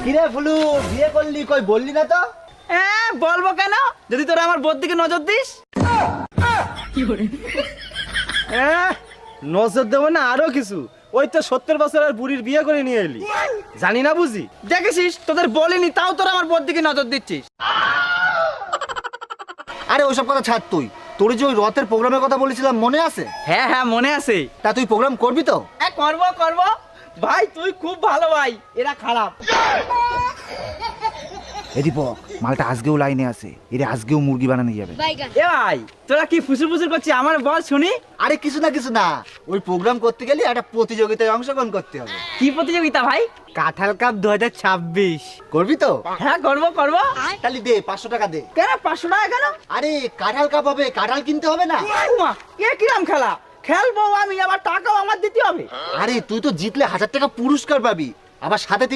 কিরে ফুলু, বিয়ে করলি কই বললি না তো? হ্যাঁ বলবো কেন, যদি তোরা আমার বোর দিকে নজর দিস। নজর দেবো না আরো কিছু, ওই তো 70 বছরের বুড়ির বিয়ে করে নিয়ে এলি, জানি না বুঝি। দেখেছিস তোদের বলিনি, তাও তোরা আমার বোর দিকে নজর দিচ্ছিস। আরে ওইসব কথা ছাড় তুই। তোর যে ওই রথের প্রোগ্রামের কথা বলেছিলাম মনে আছে? হ্যাঁ হ্যাঁ মনে আছে। তা তুই প্রোগ্রাম করবি তো? হ্যাঁ করবো করবো। ভাই তুই খুব ভালো ভাই, এরা খারাপ। এ দীপক, মালটা আজকেও লাইনে আছে, এর আজকেও মুরগি বানানো যাবে। এ ভাই তোরা কি ফুসুর ফুসুর করছিস, আমার বল শুনি। আরে কিছু না, ওই প্রোগ্রাম করতে গেলে একটা প্রতিযোগিতায় অংশগ্রহণ করতে হবে। কি প্রতিযোগিতা ভাই? কাঁঠাল কাপ 2026। করবি তো? হ্যাঁ করবো করবো। তাহলে দে 500 টাকা দে। কেন 500 টাকা কেন? আরে কাঁঠাল কাপ হবে, কাঁঠাল কিনতে হবে না? উমা, এ কিরাম খেলা? খেলবো আমি, আবার টাকাও আমার দিতে হবে? আরে তুই তো জিতলে 1000 টাকা পুরস্কার পাবি, আবার সাথে